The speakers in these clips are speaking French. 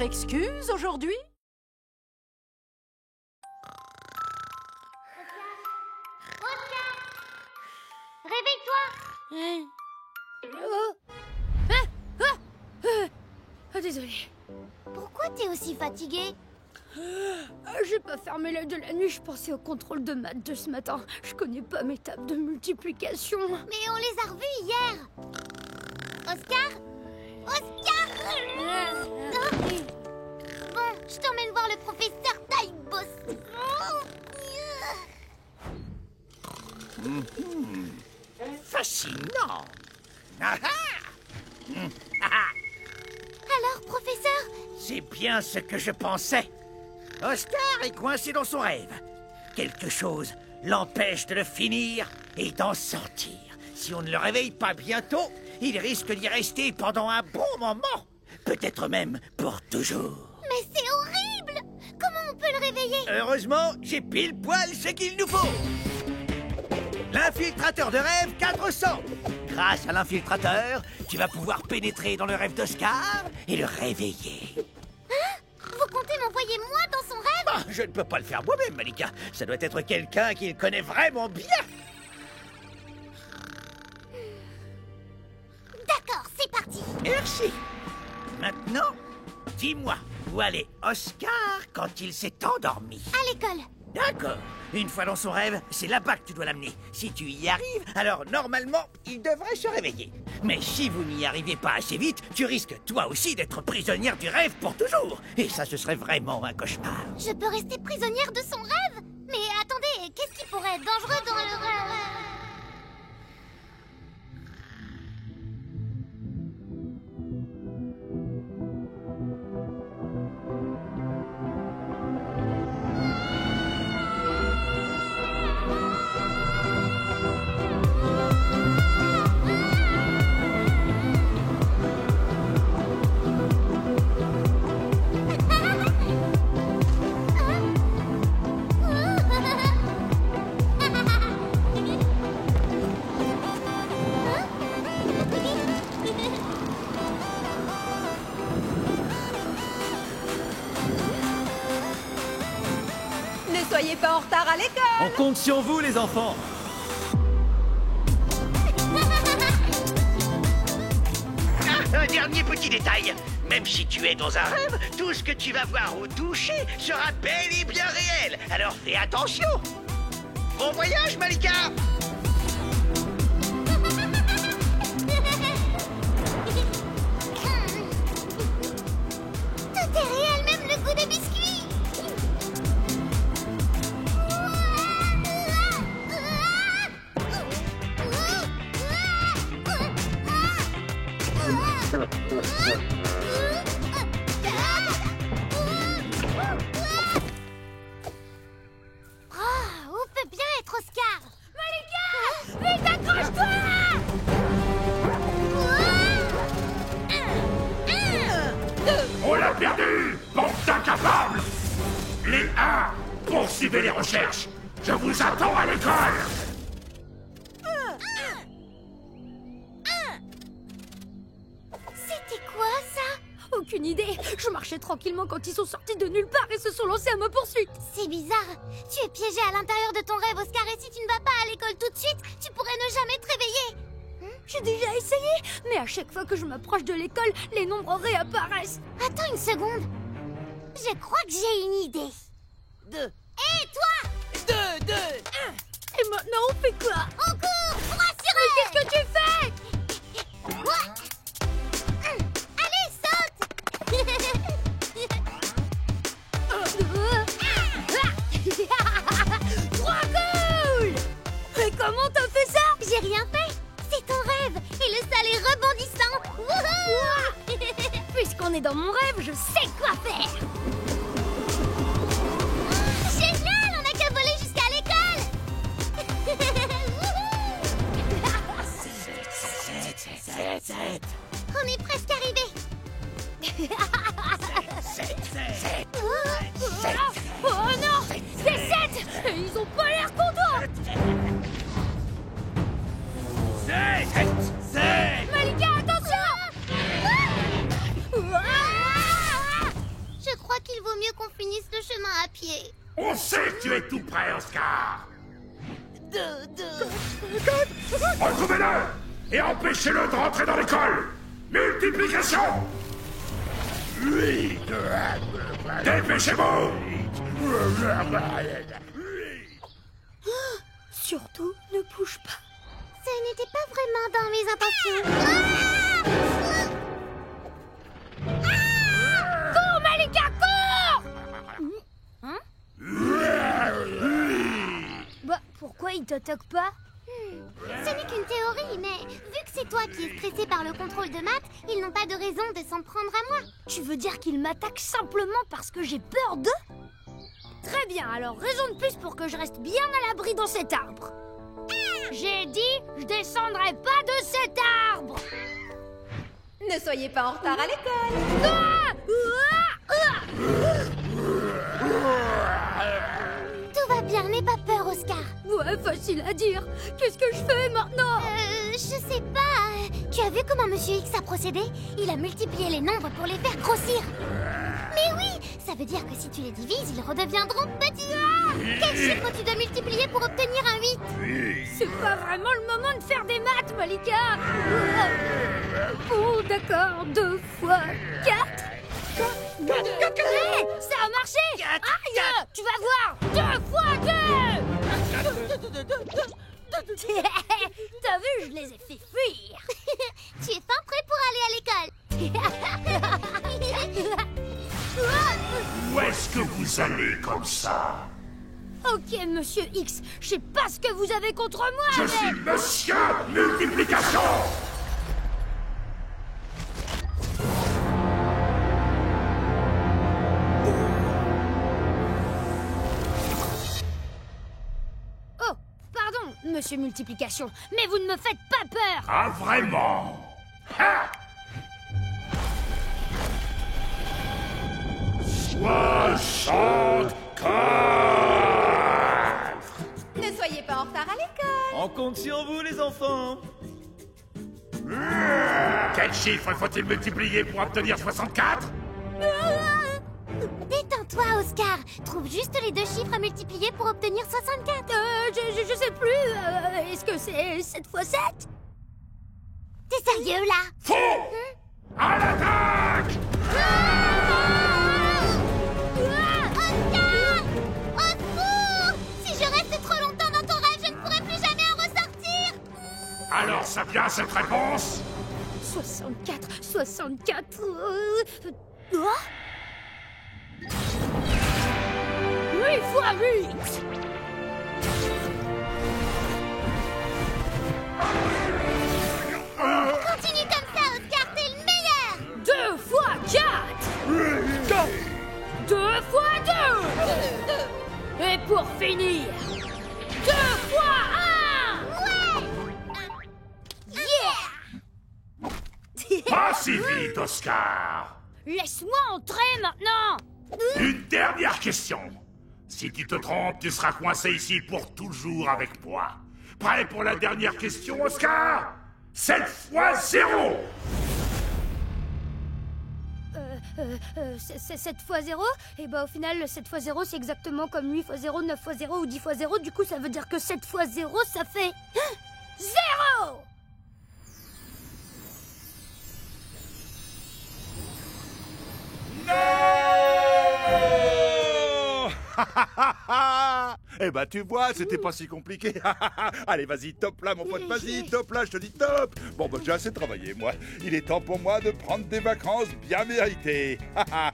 excuse aujourd'hui? Réveille-toi! Désolée. Pourquoi t'es aussi fatigué? J'ai pas fermé l'œil de la nuit, je pensais au contrôle de maths de ce matin. Je connais pas mes tables de multiplication. Mais on les a revus hier! Oscar? Oscar! Bon, je t'emmène voir le professeur Taille-Boss. Fascinant. Ah ah. Alors, professeur? C'est bien ce que je pensais. Oscar est coincé dans son rêve. Quelque chose l'empêche de le finir et d'en sortir. Si on ne le réveille pas bientôt, il risque d'y rester pendant un bon moment. Peut-être même pour toujours. Mais c'est horrible! Comment on peut le réveiller? Heureusement, j'ai pile poil ce qu'il nous faut. L'infiltrateur de rêve 400. Grâce à l'infiltrateur, tu vas pouvoir pénétrer dans le rêve d'Oscar et le réveiller. Vous comptez m'envoyer moi dans son rêve? Ah, je ne peux pas le faire moi-même, Malika. Ça doit être quelqu'un qui le connaît vraiment bien. D'accord, c'est parti. Merci. Maintenant, dis-moi, où allait Oscar quand il s'est endormi? À l'école. D'accord. Une fois dans son rêve, c'est là-bas que tu dois l'amener. Si tu y arrives, alors normalement, il devrait se réveiller. Mais si vous n'y arrivez pas assez vite, tu risques toi aussi d'être prisonnière du rêve pour toujours. Et ça, ce serait vraiment un cauchemar. Je peux rester prisonnière de son rêve? Mais attendez, qu'est-ce qui pourrait être dangereux dans le rêve? Ne soyez pas en retard à l'école! On compte sur vous, les enfants. Ah, un dernier petit détail. Même si tu es dans un rêve, tout ce que tu vas voir ou toucher sera bel et bien réel. Alors fais attention. Bon voyage, Malika. Tout est réel, même le goût des biscuits. Oh, où peut bien être Oscar? Malika! Vite, accroche-toi! On l'a perdu! Bande d'incapables! Les 1, poursuivez les recherches! Je vous attends à l'école! C'était quoi ça? Aucune idée. Je marchais tranquillement quand ils sont sortis de nulle part et se sont lancés à ma poursuite. C'est bizarre. Tu es piégé à l'intérieur de ton rêve, Oscar, et si tu ne vas pas à l'école tout de suite, tu pourrais ne jamais te réveiller. J'ai déjà essayé, mais à chaque fois que je m'approche de l'école, les nombres réapparaissent. Attends une seconde. Je crois que j'ai une idée. 2, Hé, toi! 2, 2, 1. Et maintenant, on fait quoi? On court! Pour assurer! Qu'est-ce que tu fais? Quoi? Allez, saute! Trop cool! Mais comment t'as fait ça? J'ai rien fait. C'est ton rêve. Et le sol est rebondissant. Wouhou! Puisqu'on est dans mon rêve, je sais quoi faire. Génial! On n'a qu'à voler jusqu'à l'école. Sept. On est presque arrivé. Oh non! C'est 7! Et ils ont pas l'air contents! Malika, attention! On sait que tu es tout prêt, Oscar. Retrouvez-le et empêchez-le de rentrer dans l'école. Multiplication. Dépêchez-vous. Surtout, ne bouge pas. Ce n'était pas vraiment dans mes intentions. Cours, Malika, cours! Bah, pourquoi il t'attaque pas? Ce n'est qu'une théorie, mais vu que c'est toi qui es stressé par le contrôle de maths, ils n'ont pas de raison de s'en prendre à moi. Tu veux dire qu'il m'attaque simplement parce que j'ai peur d'eux? Très bien, alors raison de plus pour que je reste bien à l'abri dans cet arbre. J'ai dit, je descendrai pas de cet arbre. Ne soyez pas en retard à l'école. Tout va bien, n'aie pas peur, Oscar. Ouais, facile à dire. Qu'est-ce que je fais maintenant? Je sais pas. Tu as vu comment Monsieur X a procédé? Il a multiplié les nombres pour les faire grossir. Mais oui, ça veut dire que si tu les divises, ils redeviendront petits. Quel chiffre tu dois multiplier pour obtenir un 8? C'est pas vraiment le moment de faire des maths, Malika. Bon, d'accord, 2 fois 4. Hey, ça a marché. Aïe, tu vas voir. 2 fois 2. T'as vu, je les ai fait fuir. Tu es fin prêt pour aller à l'école. Où est-ce que vous allez comme ça? Ok, Monsieur X, je sais pas ce que vous avez contre moi, Je mais... suis Monsieur Multiplication. Oh, pardon, Monsieur Multiplication, mais vous ne me faites pas peur. Ah, vraiment? Ha! 64. Ne soyez pas en retard à l'école. On compte sur vous, les enfants. Quel chiffre faut-il multiplier pour obtenir 64? Détends-toi, Oscar. Trouve juste les 2 chiffres à multiplier pour obtenir 64. Je sais plus. Est-ce que c'est 7 fois 7? T'es sérieux, là? Faux! À l'attaque! Oscar! Au secours! Si je reste trop longtemps dans ton rêve, je ne pourrai plus jamais en ressortir. Alors ça vient cette réponse? 64. 8 fois 8. Continue comme ça, Oscar, t'es le meilleur. 2 fois 4. 2 fois 2. Et pour finir, 2 fois 1. Yeah. Pas si vite, Oscar! Laisse-moi entrer maintenant. Une dernière question. Si tu te trompes, tu seras coincé ici pour toujours avec moi. Prêt pour la dernière question, Oscar? 7 fois 0! 7 fois 0. Et bah au final, 7 fois 0, c'est exactement comme 8 fois 0, 9 fois 0 ou 10 fois 0. Du coup, ça veut dire que 7 fois 0, ça fait... 0! Eh ben tu vois, c'était pas si compliqué. Allez, vas-y, top là mon pote, vas-y, top là, je te dis top. Bon ben j'ai assez travaillé moi. Il est temps pour moi de prendre des vacances bien méritées. Bien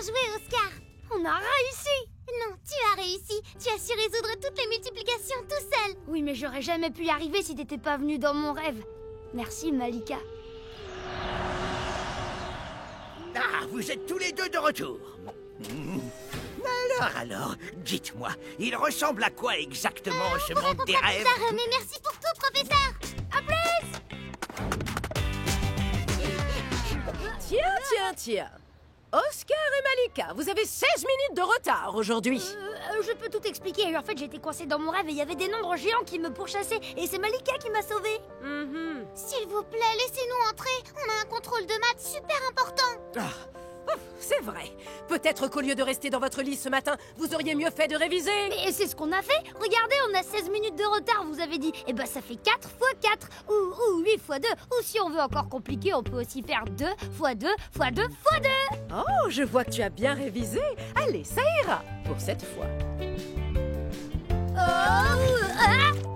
joué, Oscar. On a réussi. Non, tu as réussi. Tu as su résoudre toutes les multiplications tout seul. Oui, mais j'aurais jamais pu y arriver si t'étais pas venu dans mon rêve. Merci, Malika. Ah, vous êtes tous les deux de retour. Alors, dites-moi, il ressemble à quoi exactement ce Pour un monde des contrat rêves? bizarre, mais merci pour tout, professeur. À plus. Tiens. Oscar et Malika, vous avez 16 minutes de retard aujourd'hui. Je peux tout expliquer. En fait, j'étais coincée dans mon rêve et il y avait des nombres géants qui me pourchassaient. Et c'est Malika qui m'a sauvée. S'il vous plaît, laissez-nous entrer. On a un contrôle de maths super important. C'est vrai. Peut-être qu'au lieu de rester dans votre lit ce matin, vous auriez mieux fait de réviser. Mais c'est ce qu'on a fait. Regardez, on a 16 minutes de retard, vous avez dit. Et bah ça fait 4 x 4, ou 8 x 2. Ou si on veut encore compliquer, on peut aussi faire 2 x 2 x 2 x 2. Oh, je vois que tu as bien révisé. Allez, ça ira pour cette fois. Oh,